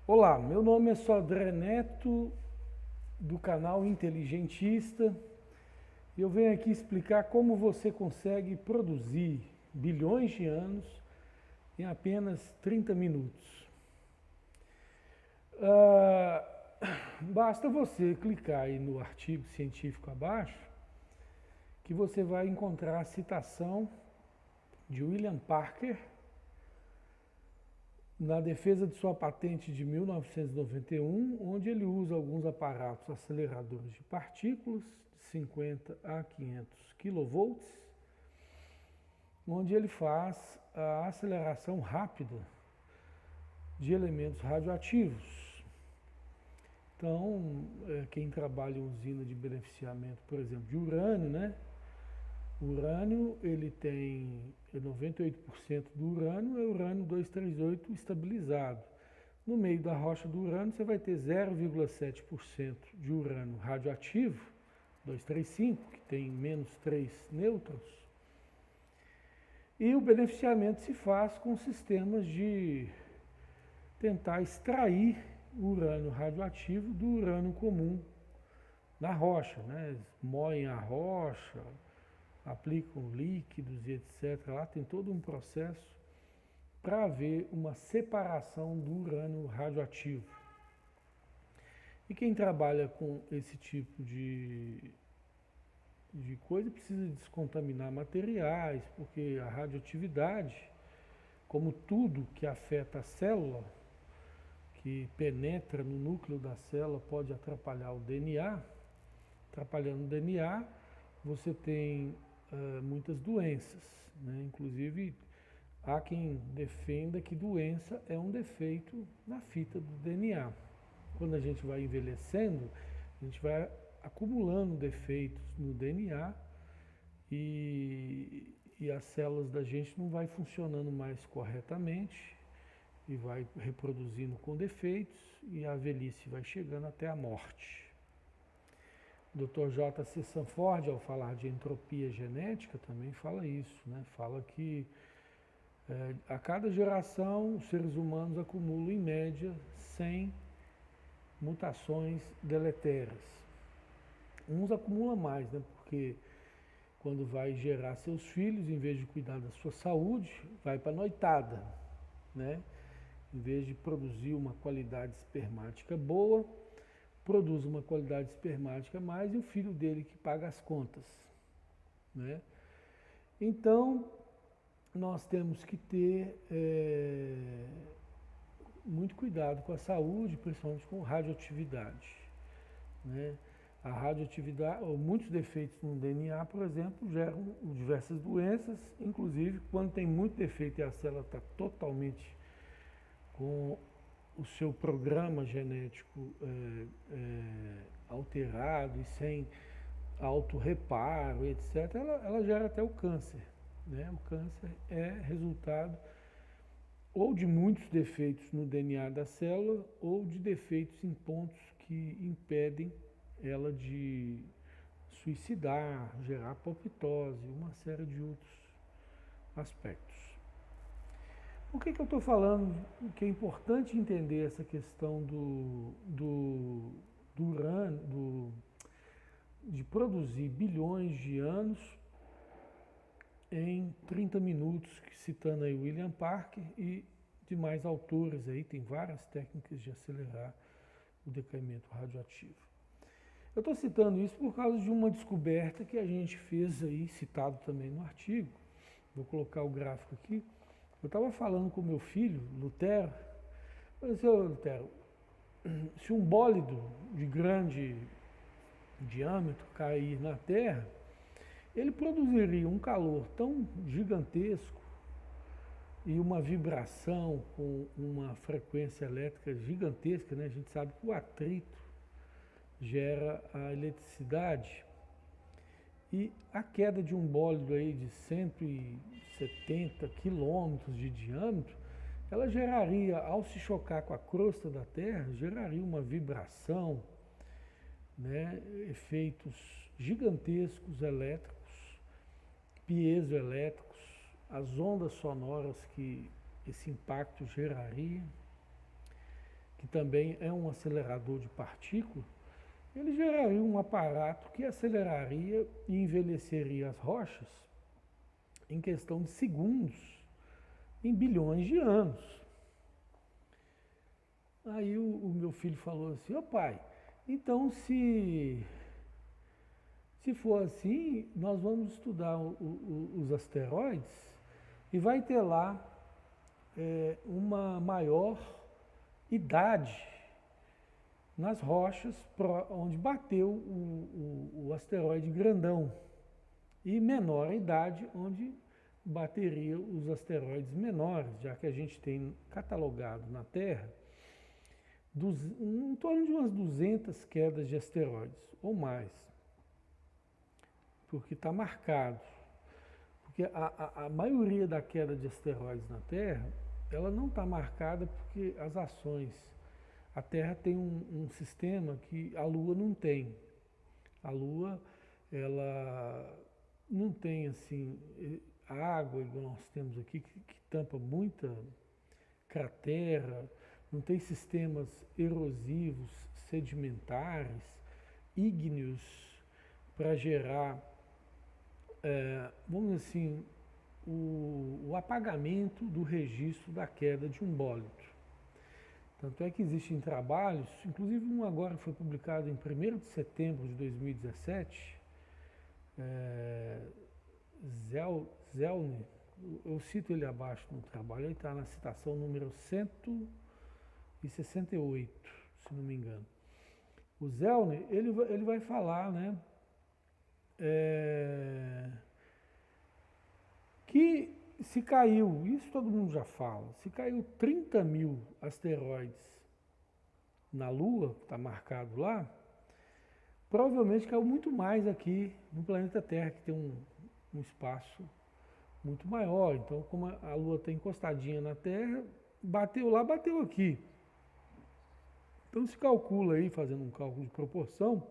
Olá, meu nome é Sodré Neto, do canal Inteligentista, e eu venho aqui explicar como você consegue produzir bilhões de anos em apenas 30 minutos. Ah, Basta você clicar aí no artigo científico abaixo, que você vai encontrar a citação de William Parker na defesa de sua patente de 1991, onde ele usa alguns aparatos aceleradores de partículas de 50 a 500 kV, onde ele faz a aceleração rápida de elementos radioativos. Então, quem trabalha em usina de beneficiamento, por exemplo, de urânio, né? O urânio, ele tem 98% do urânio, é urânio 238 estabilizado. No meio da rocha do urânio, você vai ter 0,7% de urânio radioativo, 235, que tem menos 3 nêutrons. E o beneficiamento se faz com sistemas de tentar extrair o urânio radioativo do urânio comum na rocha, né? Eles moem a rocha, aplicam líquidos e etc. Lá tem todo um processo para haver uma separação do urânio radioativo. E quem trabalha com esse tipo de coisa precisa descontaminar materiais, porque a radioatividade, como tudo que afeta a célula, que penetra no núcleo da célula, pode atrapalhar o DNA. Atrapalhando o DNA, você tem muitas doenças, né? Inclusive, há quem defenda que doença é um defeito na fita do DNA. Quando a gente vai envelhecendo, a gente vai acumulando defeitos no DNA e as células da gente não vai funcionando mais corretamente e vai reproduzindo com defeitos e a velhice vai chegando até a morte. O Dr. J.C. Sanford, ao falar de entropia genética, também fala isso, né? Fala que a cada geração os seres humanos acumulam em média 100 mutações deletérias. Uns acumulam mais, né? Porque quando vai gerar seus filhos, em vez de cuidar da sua saúde, vai para a noitada, né? Em vez de produzir uma qualidade espermática boa, produz uma qualidade espermática a mais e o filho dele que paga as contas, né? Então, nós temos que ter muito cuidado com a saúde, principalmente com radioatividade, né? A radioatividade, ou muitos defeitos no DNA, por exemplo, geram diversas doenças, inclusive quando tem muito defeito e a célula está totalmente com o seu programa genético alterado e sem autorreparo, etc., ela gera até o câncer, né? O câncer é resultado ou de muitos defeitos no DNA da célula ou de defeitos em pontos que impedem ela de suicidar, gerar apoptose, uma série de outros aspectos. Por que eu estou falando que é importante entender essa questão do urânio, de produzir bilhões de anos em 30 minutos, citando aí William Parker e demais autores aí, tem várias técnicas de acelerar o decaimento radioativo. Eu estou citando isso por causa de uma descoberta que a gente fez aí, citado também no artigo. Vou colocar o gráfico aqui. Eu estava falando com meu filho, Lutero, eu falei assim, ô Lutero, se um bólido de grande diâmetro cair na Terra, ele produziria um calor tão gigantesco e uma vibração com uma frequência elétrica gigantesca, né? A gente sabe que o atrito gera a eletricidade e a queda de um bólido aí de 170 quilômetros de diâmetro, ela geraria, ao se chocar com a crosta da Terra, geraria uma vibração, né? Efeitos gigantescos elétricos, piezoelétricos, as ondas sonoras que esse impacto geraria, que também é um acelerador de partícula, ele geraria um aparato que aceleraria e envelheceria as rochas em questão de segundos, em bilhões de anos. Aí o meu filho falou assim, ô pai, então se for assim, nós vamos estudar os asteroides e vai ter lá uma maior idade nas rochas onde bateu o asteroide grandão e menor idade onde bateria os asteroides menores, já que a gente tem catalogado na Terra em torno de umas 200 quedas de asteroides ou mais, porque está marcado. Porque a maioria da queda de asteroides na Terra, ela não está marcada porque as ações. A Terra tem um sistema que a Lua não tem. A Lua, ela não tem assim a água igual nós temos aqui, que tampa muita cratera, não tem sistemas erosivos, sedimentares, ígneos, para gerar, vamos dizer assim, o apagamento do registro da queda de um bólito. Tanto é que existem trabalhos, inclusive um agora foi publicado em 1º de setembro de 2017, Zelny, eu cito ele abaixo no trabalho, ele está na citação número 168, se não me engano. O Zelny, ele vai falar, né, que se caiu, isso todo mundo já fala, se caiu 30 mil asteroides na Lua, que está marcado lá, provavelmente caiu muito mais aqui no planeta Terra, que tem um espaço muito maior. Então, como a Lua está encostadinha na Terra, bateu lá, bateu aqui. Então se calcula aí, fazendo um cálculo de proporção,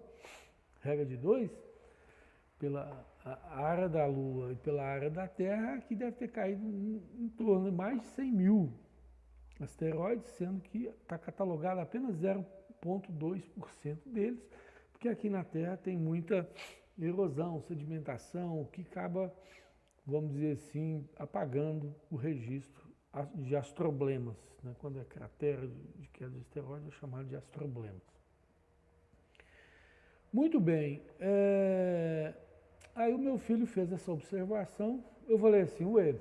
regra de 2, pela a área da Lua e pela área da Terra, aqui deve ter caído em torno de mais de 100 mil asteroides, sendo que está catalogado apenas 0,2% deles, porque aqui na Terra tem muita erosão, sedimentação, o que acaba, vamos dizer assim, apagando o registro de astroblemas, né? Quando é cratera de queda de asteroides, é chamado de astroblemas. Muito bem, aí o meu filho fez essa observação, eu falei assim, ué,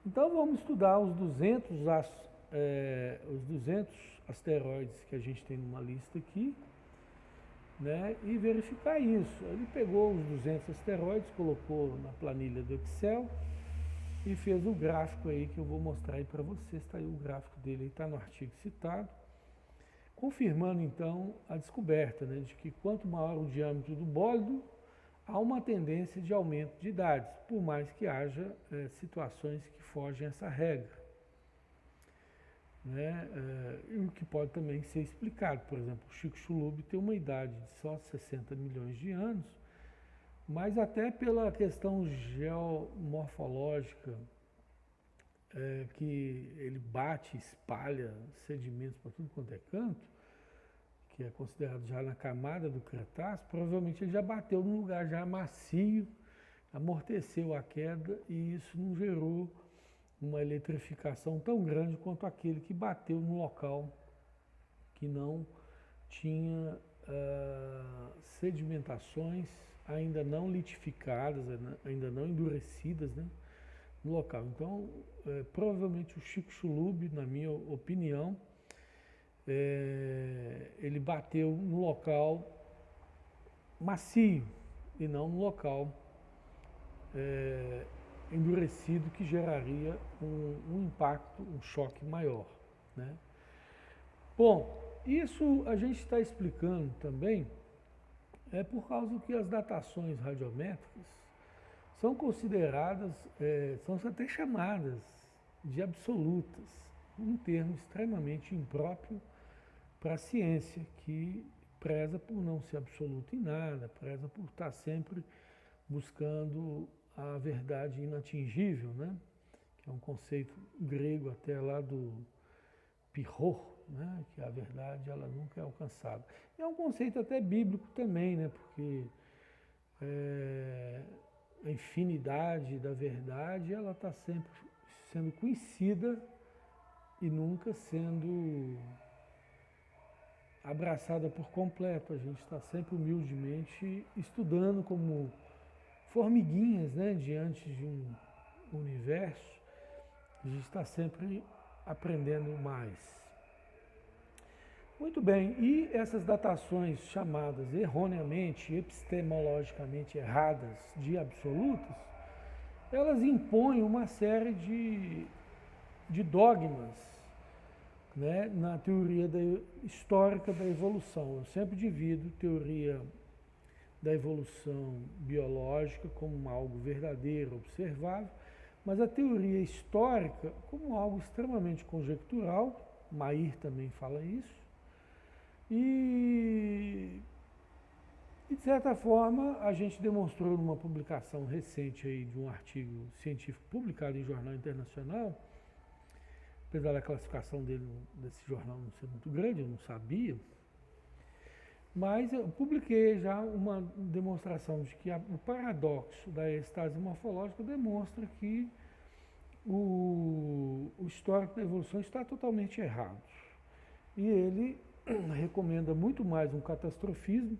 então vamos estudar os 200 asteroides que a gente tem numa lista aqui, né, e verificar isso. Ele pegou os 200 asteroides, colocou na planilha do Excel e fez o gráfico aí que eu vou mostrar aí para vocês. Está aí o gráfico dele, está no artigo citado, confirmando então a descoberta, né, de que quanto maior o diâmetro do bólido, há uma tendência de aumento de idades, por mais que haja situações que fogem essa regra. Né? E o que pode também ser explicado. Por exemplo, o Chicxulub tem uma idade de só 60 milhões de anos, mas até pela questão geomorfológica, que ele bate, espalha sedimentos para tudo quanto é canto, que é considerado já na camada do Cretáceo, provavelmente ele já bateu num lugar já macio, amorteceu a queda e isso não gerou uma eletrificação tão grande quanto aquele que bateu no local que não tinha sedimentações ainda não litificadas, ainda não endurecidas, né, no local. Então, provavelmente o Chicxulub, na minha opinião, ele bateu no local macio e não no local endurecido, que geraria um impacto, um choque maior, né? Bom, isso a gente está explicando também por causa que as datações radiométricas são consideradas, são até chamadas de absolutas, um termo extremamente impróprio para a ciência, que preza por não ser absoluta em nada, preza por estar sempre buscando a verdade inatingível, né? Que é um conceito grego até lá do Pirro, né? Que a verdade ela nunca é alcançada. É um conceito até bíblico também, né? Porque a infinidade da verdade ela está sempre sendo conhecida e nunca sendo abraçada por completo. A gente está sempre humildemente estudando como formiguinhas, né, diante de um universo. A gente está sempre aprendendo mais. Muito bem, e essas datações chamadas erroneamente, epistemologicamente erradas de absolutos, elas impõem uma série de dogmas, né, na teoria histórica da evolução. Eu sempre divido teoria da evolução biológica como algo verdadeiro, observável, mas a teoria histórica como algo extremamente conjectural. Mair também fala isso. E de certa forma, a gente demonstrou numa publicação recente aí de um artigo científico publicado em jornal internacional, apesar da classificação desse jornal não ser muito grande, eu não sabia, mas eu publiquei já uma demonstração de que o paradoxo da êxtase morfológica demonstra que o histórico da evolução está totalmente errado. E ele recomenda muito mais um catastrofismo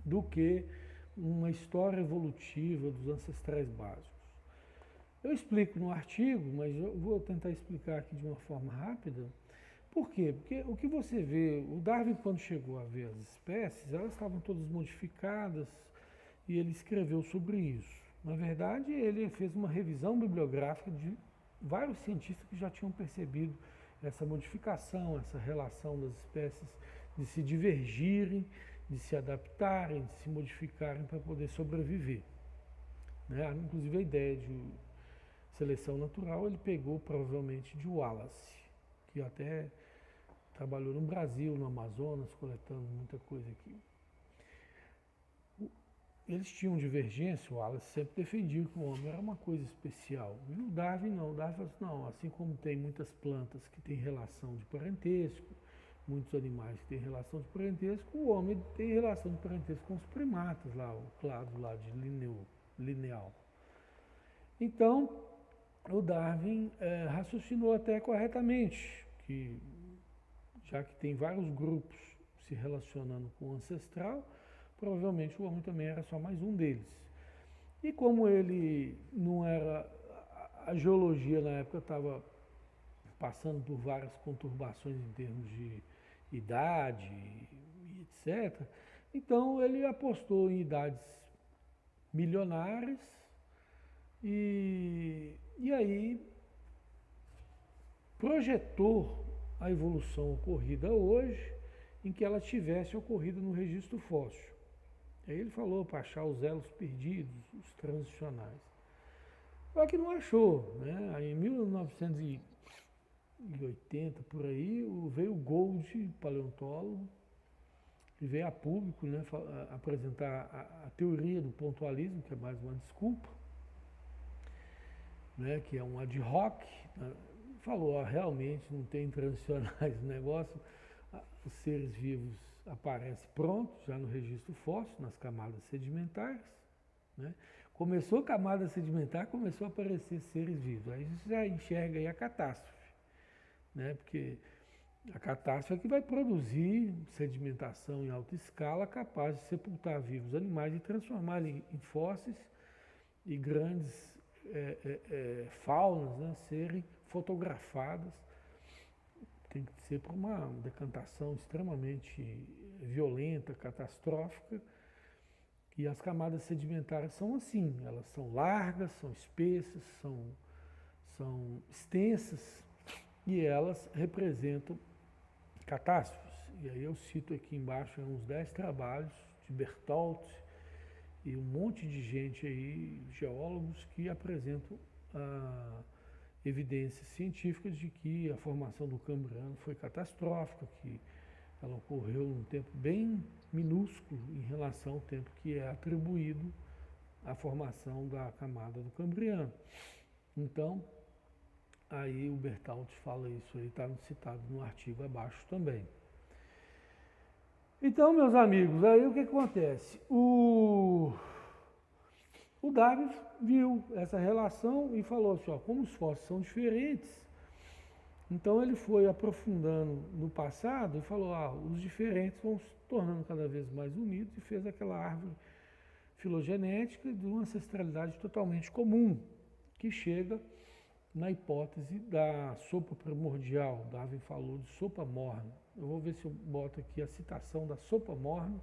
do que uma história evolutiva dos ancestrais básicos. Eu explico no artigo, mas eu vou tentar explicar aqui de uma forma rápida. Por quê? Porque o que você vê, o Darwin quando chegou a ver as espécies, elas estavam todas modificadas e ele escreveu sobre isso. Na verdade, ele fez uma revisão bibliográfica de vários cientistas que já tinham percebido essa modificação, essa relação das espécies de se divergirem, de se adaptarem, de se modificarem para poder sobreviver. Né? Inclusive a ideia de seleção natural ele pegou provavelmente de Wallace, que até trabalhou no Brasil, no Amazonas, coletando muita coisa aqui. Eles tinham divergência, o Wallace sempre defendia que o homem era uma coisa especial. E o Darwin não, o Darwin falou assim, não, assim como tem muitas plantas que têm relação de parentesco, muitos animais que têm relação de parentesco, o homem tem relação de parentesco com os primatas, lá, o clado lá de lineal. Então, o Darwin raciocinou até corretamente, que já que tem vários grupos se relacionando com o ancestral, provavelmente o homem também era só mais um deles. E como ele não era, a geologia na época estava passando por várias conturbações em termos de idade e etc., então ele apostou em idades milionárias e aí projetou a evolução ocorrida hoje em que ela tivesse ocorrido no registro fóssil. Aí ele falou para achar os elos perdidos, os transicionais. Só que não achou, né? Aí em 1980, por aí, veio o Gould, paleontólogo, e veio a público, né, apresentar a teoria do pontualismo, que é mais uma desculpa, né, que é um ad hoc, né? Falou, realmente não tem transicionais no negócio, os seres vivos aparecem prontos, já no registro fóssil, nas camadas sedimentares, né? Começou a camada sedimentar, começou a aparecer seres vivos, aí você já enxerga aí a catástrofe, né? Porque a catástrofe é que vai produzir sedimentação em alta escala capaz de sepultar vivos animais e transformar em fósseis e grandes faunas, né, serem fotografadas. Tem que ser por uma decantação extremamente violenta, catastrófica. E as camadas sedimentares são assim, elas são largas, são espessas, são extensas e elas representam catástrofes. E aí eu cito aqui embaixo uns 10 trabalhos de Bertholdt e um monte de gente aí, geólogos, que apresentam evidências científicas de que a formação do Cambriano foi catastrófica, que ela ocorreu num tempo bem minúsculo em relação ao tempo que é atribuído à formação da camada do Cambriano. Então, Aí o Bertholdt fala isso, ele está citado no artigo abaixo também. Então, meus amigos, aí o que acontece? O Darwin viu essa relação e falou assim, ó, como os fósseis são diferentes, então ele foi aprofundando no passado e falou, os diferentes vão se tornando cada vez mais unidos e fez aquela árvore filogenética de uma ancestralidade totalmente comum, que chega na hipótese da sopa primordial. Darwin falou de sopa morna. Eu vou ver se eu boto aqui a citação da sopa morna,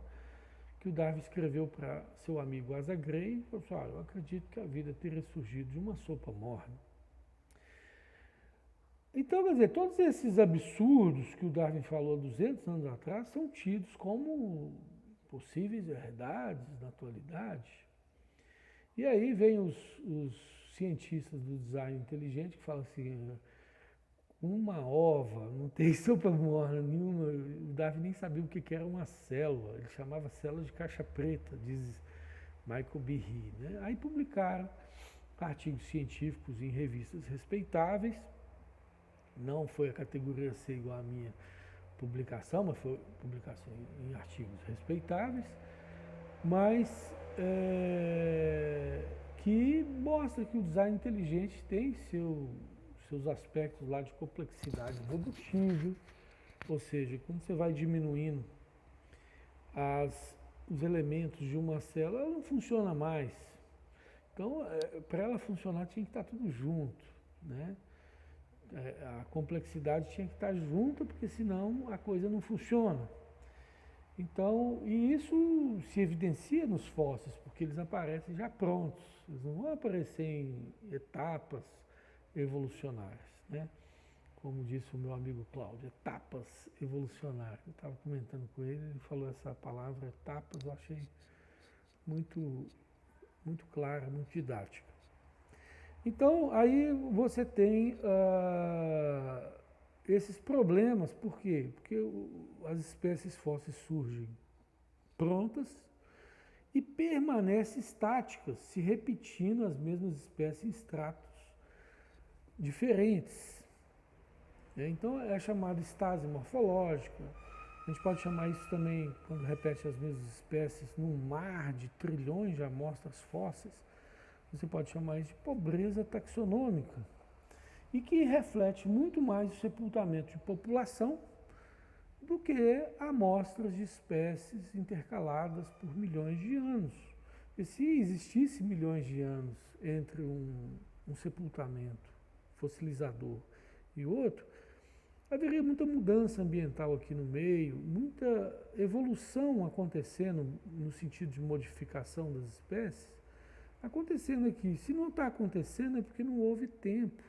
que o Darwin escreveu para seu amigo Asa Gray. Falou assim, eu acredito que a vida teria surgido de uma sopa morna. Então, quer dizer, todos esses absurdos que o Darwin falou 200 anos atrás são tidos como possíveis verdades na atualidade. E aí vem os cientistas do design inteligente que falam assim, uma ova, não tem sopa morna nenhuma. O Darwin nem sabia o que era uma célula, ele chamava célula de caixa preta, diz Michael Behe, né? Aí publicaram artigos científicos em revistas respeitáveis, não foi a categoria C igual a minha publicação, mas foi publicação em artigos respeitáveis, mas que mostra que o design inteligente tem seus aspectos lá de complexidade redutível, ou seja, quando você vai diminuindo os elementos de uma célula, ela não funciona mais. Então, para ela funcionar tinha que estar tudo junto, né? A complexidade tinha que estar junto, porque senão a coisa não funciona. Então, e isso se evidencia nos fósseis, porque eles aparecem já prontos, eles não vão aparecer em etapas evolucionárias, né? Como disse o meu amigo Cláudio, etapas evolucionárias. Eu estava comentando com ele, ele falou essa palavra etapas, eu achei muito, muito clara, muito didática. Então, aí você tem esses problemas, por quê? Porque as espécies fósseis surgem prontas e permanecem estáticas, se repetindo as mesmas espécies em estratos diferentes. Então, é chamada estase morfológica. A gente pode chamar isso também, quando repete as mesmas espécies, num mar de trilhões de amostras fósseis, você pode chamar isso de pobreza taxonômica, e que reflete muito mais o sepultamento de população do que amostras de espécies intercaladas por milhões de anos. E se existisse milhões de anos entre um sepultamento fossilizador e outro, haveria muita mudança ambiental aqui no meio, muita evolução acontecendo no sentido de modificação das espécies, acontecendo aqui. Se não está acontecendo é porque não houve tempo.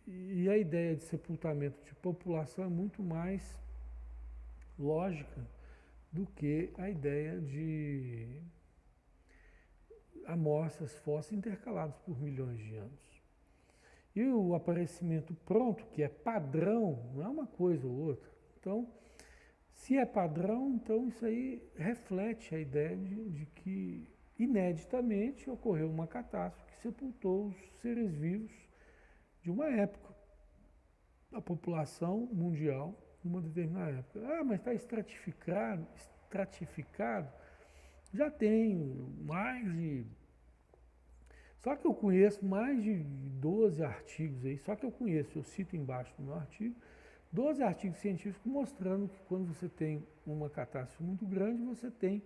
E a ideia de sepultamento de população é muito mais lógica do que a ideia de amostras fósseis intercaladas por milhões de anos. E o aparecimento pronto, que é padrão, não é uma coisa ou outra. Então, se é padrão, então isso aí reflete a ideia de que ineditamente ocorreu uma catástrofe que sepultou os seres vivos de uma época, a população mundial, numa determinada época. Mas está estratificado, já tem mais de... Só que eu conheço mais de 12 artigos aí, eu cito embaixo do meu artigo, 12 artigos científicos mostrando que quando você tem uma catástrofe muito grande, você tem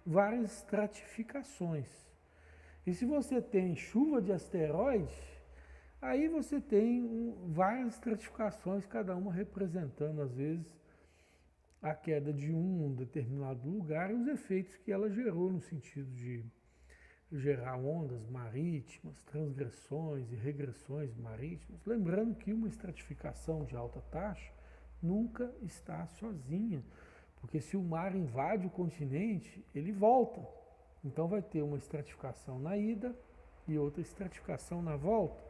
várias estratificações. E se você tem chuva de asteroides, aí você tem várias estratificações, cada uma representando, às vezes, a queda de um determinado lugar e os efeitos que ela gerou no sentido de gerar ondas marítimas, transgressões e regressões marítimas. Lembrando que uma estratificação de alta taxa nunca está sozinha, porque se o mar invade o continente, ele volta. Então vai ter uma estratificação na ida e outra estratificação na volta.